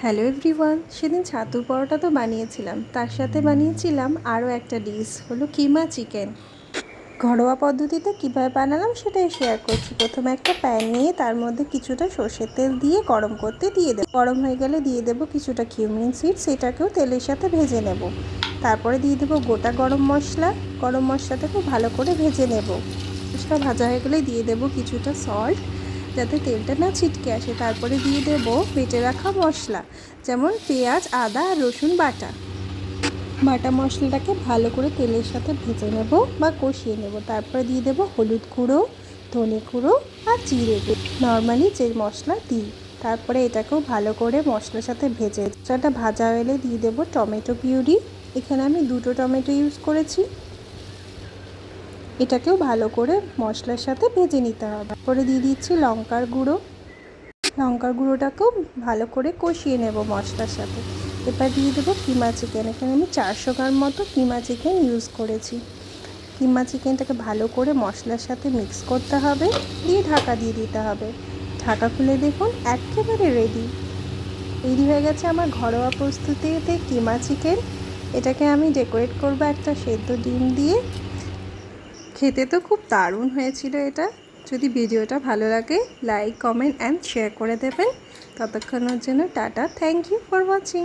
Hello everyone, সেদিন ছাতুর পরোটা তো বানিয়েছিলাম, তার সাথে বানিয়েছিলাম আরও একটা ডিশ হলো কিমা চিকেন। ঘরোয়া পদ্ধতিতে কীভাবে বানালাম সেটাই শেয়ার করছি। প্রথমে একটা প্যান নিয়ে তার মধ্যে কিছুটা সর্ষের তেল দিয়ে গরম করতে দিয়ে দেবো। গরম হয়ে গেলে দিয়ে দেবো কিছুটা কিউমিন সিড, সেটাকেও তেলের সাথে ভেজে নেব। তারপরে দিয়ে দেবো গোটা গরম মশলাটাকেও ভালো করে ভেজে নেব। মশলা ভাজা হয়ে গেলে দিয়ে দেবো কিছুটা সল্ট, যাতে তেলটা না ছিটকে আসে। তারপরে দিয়ে দেবো বেটে রাখা মশলা, যেমন পেঁয়াজ, আদা আর রসুন বাটা মশলাটাকে ভালো করে তেলের সাথে ভেজে নেব বা কষিয়ে নেব। তারপরে দিয়ে দেবো হলুদ গুঁড়ো, ধনে গুঁড়ো আর জিরে গুঁড়ো, নর্মালি যে মশলা দিই। তারপরে এটাকেও ভালো করে মশলার সাথে ভেজে মশলাটা ভাজা হলে দিয়ে দেবো টমেটো পিউরি। এখানে আমি 2টো টমেটো ইউজ করেছি। এটাকেও ভালো করে মশলার সাথে ভেজে নিতে হবে। তারপরে দিয়ে দিচ্ছি লঙ্কার গুঁড়োটাকেও ভালো করে কষিয়ে নেব মশলার সাথে। এবার দিয়ে দেবো কিমা চিকেন। এখানে আমি 400 গ্রাম মতো কিমা চিকেন ইউজ করেছি। কিমা চিকেনটাকে ভালো করে মশলার সাথে মিক্স করতে হবে, দিয়ে ঢাকা দিয়ে দিতে হবে। ঢাকা খুলে দেখুন একেবারে রেডি হয়ে গেছে আমার ঘরোয়া প্রস্তুতিতে কিমা চিকেন। এটাকে আমি ডেকোরেট করব একটা সেদ্ধ ডিম দিয়ে। খেতে তো খুব দারুণ হয়েছিল এটা। যদি ভিডিওটা ভালো লাগে, লাইক, কমেন্ট অ্যান্ড শেয়ার করে দেবেন। ততক্ষণের জন্য tata, thank you for watching.